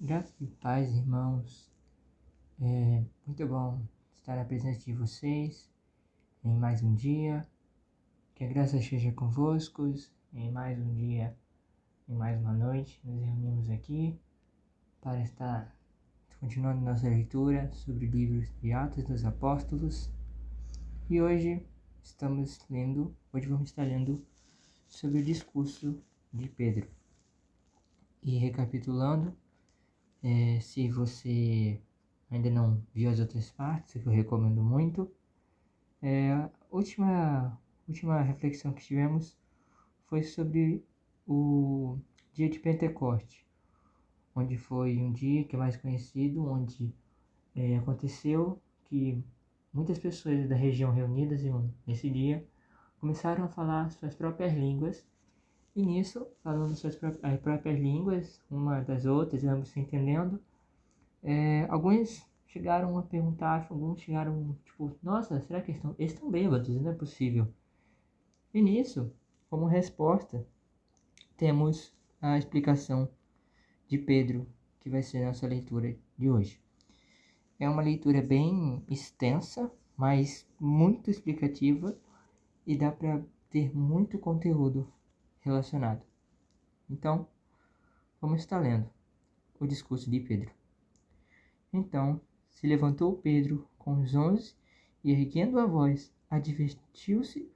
Graças e paz, irmãos. É muito bom estar na presença de vocês em mais um dia. Que a graça esteja convosco em mais um dia, em mais uma noite. Nos reunimos aqui para estar continuando nossa leitura sobre o livro de Atos dos Apóstolos. E hoje vamos estar lendo sobre o discurso de Pedro. E recapitulando, se você ainda não viu as outras partes, que eu recomendo muito, a última reflexão que tivemos foi sobre o dia de Pentecoste, onde foi um dia que é mais conhecido, onde aconteceu que muitas pessoas da região reunidas nesse dia começaram a falar suas próprias línguas, e nisso, falando suas próprias línguas, uma das outras, ambos se entendendo, alguns chegaram a perguntar, alguns chegaram tipo, nossa, será que eles estão bêbados? Não é possível. E nisso, como resposta, temos a explicação de Pedro, que vai ser a nossa leitura de hoje. É uma leitura bem extensa, mas muito explicativa, e dá para ter muito conteúdo relacionado. Então, vamos estar lendo o discurso de Pedro. Então se levantou Pedro com os 11 e, erguendo a voz, advertiu-se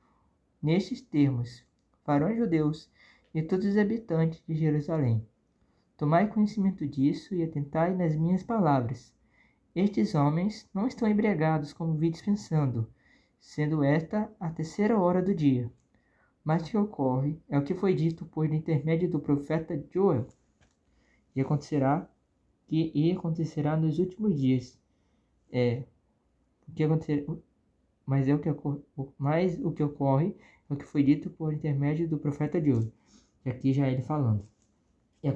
nestes termos: varões judeus e todos os habitantes de Jerusalém, tomai conhecimento disso e atentai nas minhas palavras. Estes homens não estão embriagados como vides pensando, sendo esta a 3ª hora do dia. Mas o que ocorre é o que foi dito por intermédio do profeta Joel. E acontecerá nos últimos dias. O que acontecer, mas o que ocorre é o que foi dito por intermédio do profeta Joel. E aqui já ele falando. E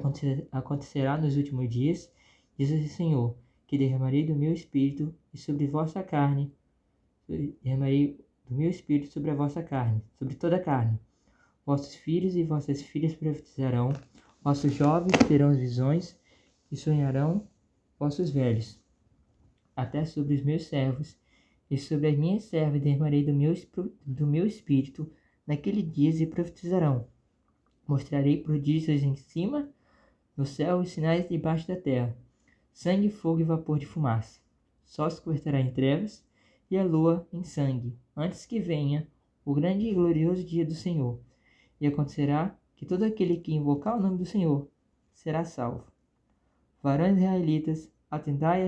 acontecerá nos últimos dias, diz o Senhor, que derramarei do meu espírito e sobre vossa carne, derramarei do meu espírito sobre a vossa carne, sobre toda a carne. Vossos filhos e vossas filhas profetizarão, vossos jovens terão visões e sonharão vossos velhos. Até sobre os meus servos e sobre as minhas servas derramarei do meu espírito naquele dia e profetizarão. Mostrarei prodígios em cima, no céu, e sinais debaixo da terra: sangue, fogo e vapor de fumaça. Sol se converterá em trevas e a lua em sangue, antes que venha o grande e glorioso dia do Senhor. E acontecerá que todo aquele que invocar o nome do Senhor será salvo. Varões israelitas, atendai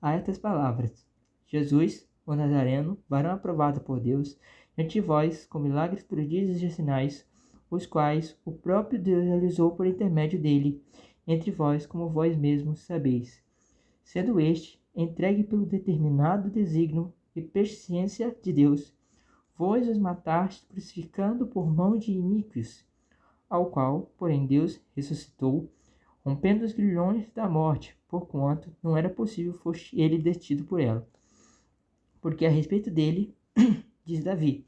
a estas palavras. Jesus, o Nazareno, varão aprovado por Deus, entre vós, com milagres, prodígios e sinais, os quais o próprio Deus realizou por intermédio dele, entre vós, como vós mesmos sabeis. Sendo este entregue pelo determinado desígnio e presciência de Deus, vós os matastes, crucificando por mão de iníquos, ao qual, porém, Deus ressuscitou, rompendo os grilhões da morte, porquanto não era possível fosse ele detido por ela. Porque a respeito dele, diz Davi: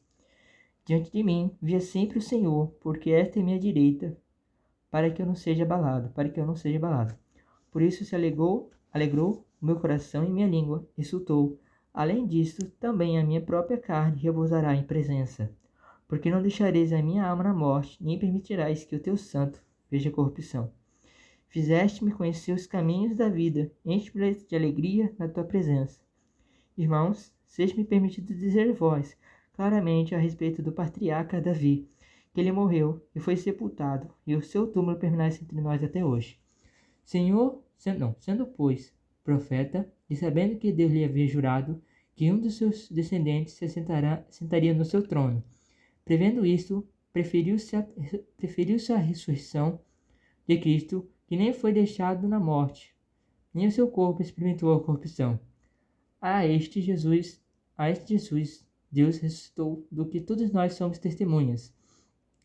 diante de mim via sempre o Senhor, porque esta é minha direita, para que eu não seja abalado. Por isso se alegrou o meu coração e minha língua exultou. Além disto, também a minha própria carne repousará em presença. Porque não deixareis a minha alma na morte, nem permitirás que o teu santo veja corrupção. Fizeste-me conhecer os caminhos da vida, enche-me de alegria na tua presença. Irmãos, seja-me permitido dizer vós claramente a respeito do patriarca Davi, que ele morreu e foi sepultado, e o seu túmulo permanece entre nós até hoje. Sendo, pois, profeta, e sabendo que Deus lhe havia jurado que um dos seus descendentes sentaria no seu trono, prevendo isto, preferiu-se a ressurreição de Cristo, que nem foi deixado na morte, nem o seu corpo experimentou a corrupção. A este Jesus, Deus ressuscitou, do que todos nós somos testemunhas.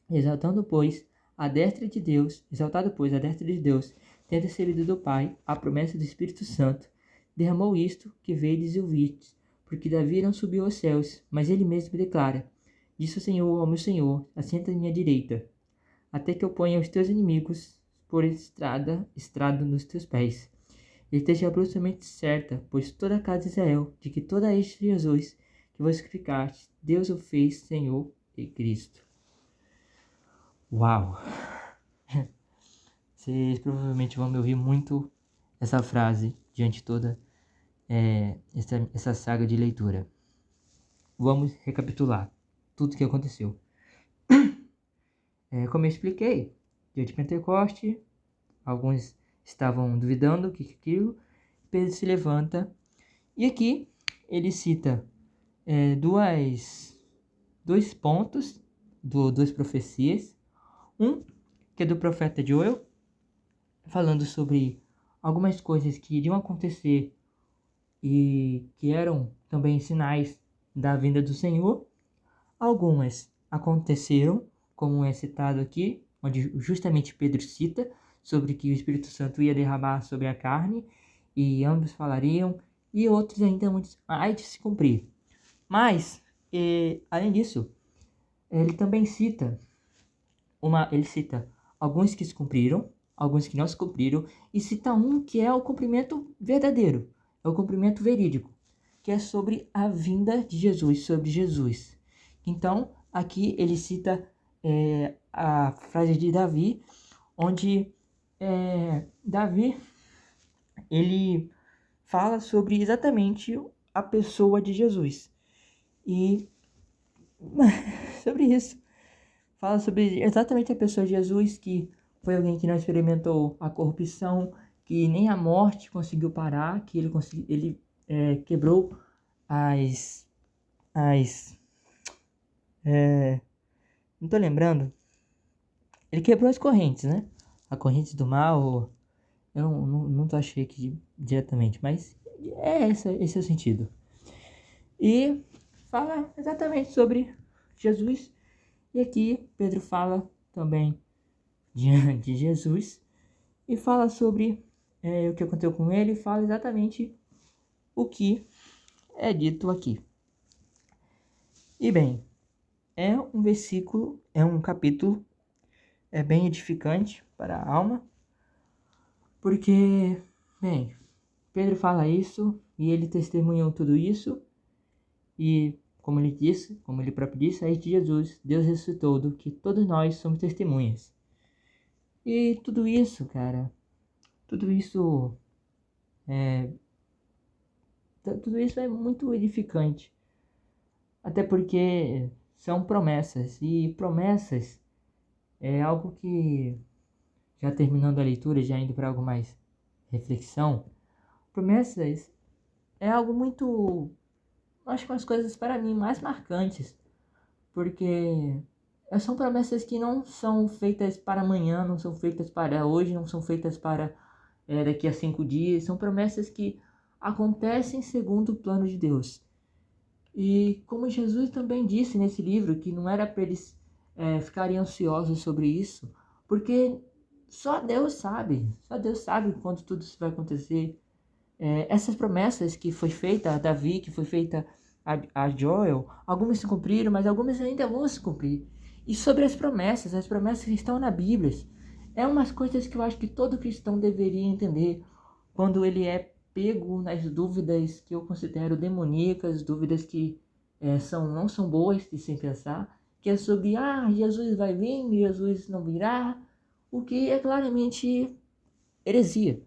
Exaltado, pois, a destra de Deus, tendo recebido do Pai a promessa do Espírito Santo, derramou isto que vedes e ouvistes, porque Davi não subiu aos céus, mas ele mesmo declara: disse o Senhor ao meu Senhor, assenta à minha direita, até que eu ponha os teus inimigos por estrada nos teus pés. E esteja absolutamente certa, pois toda a casa de Israel, de que toda este Jesus que vos crucificaste, Deus o fez Senhor e Cristo. Uau! Vocês provavelmente vão me ouvir muito essa frase diante de toda essa saga de leitura. Vamos recapitular tudo o que aconteceu. Como eu expliquei, dia de Pentecoste, alguns estavam duvidando o que é aquilo. Pedro se levanta e aqui ele cita dois pontos, duas profecias. Um que é do profeta Joel, falando sobre algumas coisas que iriam acontecer e que eram também sinais da vinda do Senhor. Algumas aconteceram, como é citado aqui, onde justamente Pedro cita sobre que o Espírito Santo ia derramar sobre a carne e ambos falariam, e outros ainda muitos há de se cumprir. Mas, além disso, ele também cita alguns que se cumpriram, alguns que não se cumpriram, e cita um que é o cumprimento verdadeiro, é o cumprimento verídico, que é sobre a vinda de Jesus, sobre Jesus. Então, aqui ele cita a frase de Davi, onde Davi ele fala sobre exatamente a pessoa de Jesus. E sobre isso, fala sobre exatamente a pessoa de Jesus, que foi alguém que não experimentou a corrupção, que nem a morte conseguiu parar, que ele quebrou não tô lembrando. Ele quebrou as correntes, né? A corrente do mal, eu não achei aqui diretamente, mas esse é o sentido. E fala exatamente sobre Jesus. E aqui Pedro fala também de Jesus e fala sobre o que aconteceu com ele, e fala exatamente o que é dito aqui. E bem, é um versículo, é um capítulo bem edificante para a alma, porque, bem, Pedro fala isso e ele testemunhou tudo isso, e como ele próprio disse, aí de Jesus, Deus ressuscitou, do que todos nós somos testemunhas. E tudo isso, cara, tudo isso é muito edificante, até porque são promessas, e promessas é algo que, já terminando a leitura, já indo para algo mais reflexão, promessas é algo muito, acho que umas coisas para mim mais marcantes, porque são promessas que não são feitas para amanhã, não são feitas para hoje, não são feitas para daqui a 5 dias, são promessas que acontecem segundo o plano de Deus. E como Jesus também disse nesse livro, que não era para eles ficarem ansiosos sobre isso, porque só Deus sabe quando tudo isso vai acontecer. Essas promessas que foi feita a Davi, que foi feita a Joel, algumas se cumpriram, mas algumas ainda vão se cumprir. E sobre as promessas que estão na Bíblia, é umas coisas que eu acho que todo cristão deveria entender quando ele é pego nas dúvidas que eu considero demoníacas, dúvidas que não são boas de se pensar, que é sobre, Jesus vai vir, Jesus não virá, o que é claramente heresia,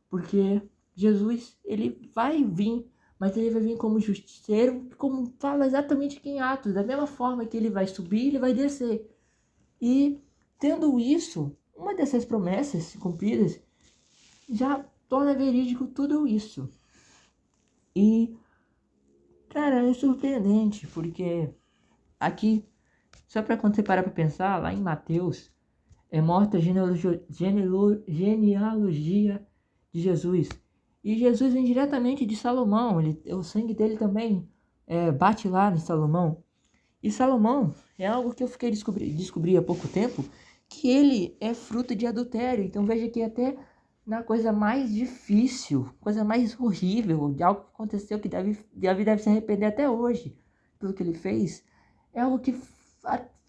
porque Jesus, ele vai vir, mas ele vai vir como justiceiro, como fala exatamente aqui em Atos, da mesma forma que ele vai subir, ele vai descer. E tendo isso, uma dessas promessas cumpridas já torna verídico tudo isso. E, cara, é surpreendente, porque aqui, só para quando você parar para pensar, lá em Mateus, mostra a genealogia de Jesus. E Jesus vem diretamente de Salomão, o sangue dele também bate lá em Salomão. E Salomão é algo que eu descobri há pouco tempo, que ele é fruto de adultério. Então veja que até na coisa mais difícil, coisa mais horrível, de algo que aconteceu, que Davi deve se arrepender até hoje pelo que ele fez, é algo que,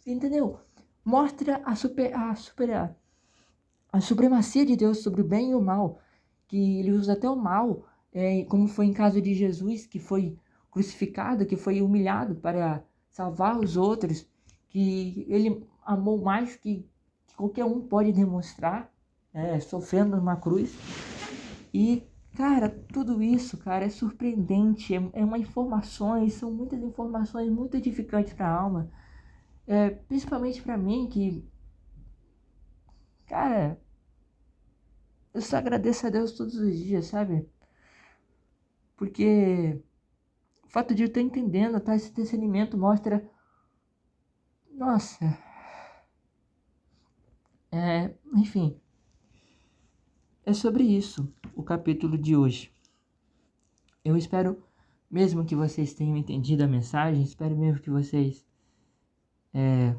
entendeu? Mostra a supremacia de Deus sobre o bem e o mal, que ele usa até o mal, como foi em caso de Jesus, que foi crucificado, que foi humilhado para salvar os outros, que ele amou mais que qualquer um pode demonstrar, sofrendo numa cruz. E, cara, tudo isso, cara, é surpreendente, é uma informações, são muitas informações muito edificantes para a alma, principalmente para mim, que, cara, eu só agradeço a Deus todos os dias, sabe? Porque o fato de eu estar entendendo, tá? Esse discernimento mostra, nossa, enfim, é sobre isso o capítulo de hoje. Eu espero mesmo que vocês tenham entendido a mensagem, espero mesmo que vocês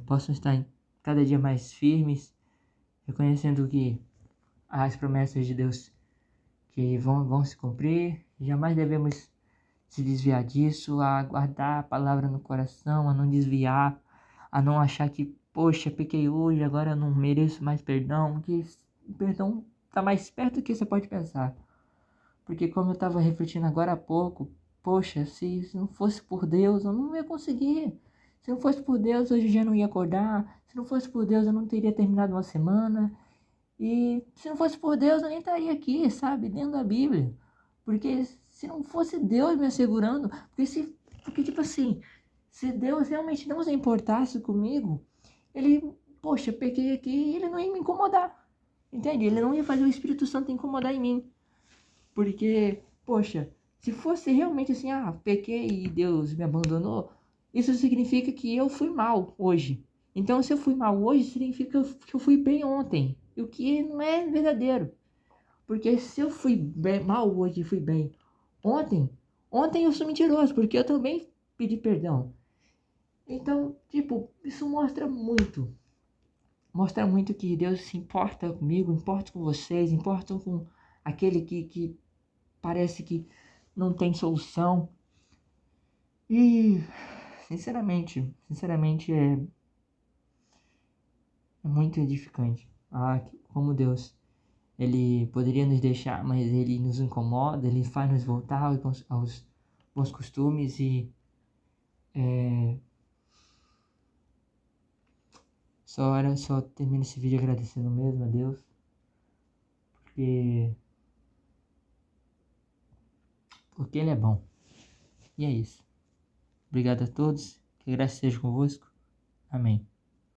possam estar cada dia mais firmes, reconhecendo que as promessas de Deus que vão se cumprir. Jamais devemos se desviar disso, a guardar a palavra no coração, a não desviar, a não achar que, poxa, pequei hoje, agora eu não mereço mais perdão, que o perdão está mais perto do que você pode pensar. Porque como eu estava refletindo agora há pouco, poxa, se não fosse por Deus, eu não ia conseguir. Se não fosse por Deus, hoje eu já não ia acordar. Se não fosse por Deus, eu não teria terminado uma semana. E se não fosse por Deus, eu nem estaria aqui, sabe? Dentro da Bíblia. Porque se não fosse Deus me assegurando, porque tipo assim, se Deus realmente não se importasse comigo, ele, poxa, peguei aqui e ele não ia me incomodar. Entende? Ele não ia fazer o Espírito Santo incomodar em mim. Porque, poxa, se fosse realmente assim, pequei e Deus me abandonou, isso significa que eu fui mal hoje. Então, se eu fui mal hoje, significa que eu fui bem ontem. O que não é verdadeiro. Porque se eu fui mal hoje e fui bem ontem, ontem eu sou mentiroso, porque eu também pedi perdão. Então, tipo, isso mostra muito. Mostra muito que Deus se importa comigo, importa com vocês, importa com aquele que parece que não tem solução. E, sinceramente é muito edificante. Como Deus, Ele poderia nos deixar, mas Ele nos incomoda, Ele faz nos voltar aos bons costumes e só termino esse vídeo agradecendo mesmo a Deus, porque, porque Ele é bom. E é isso. Obrigado a todos, que a graça seja convosco. Amém.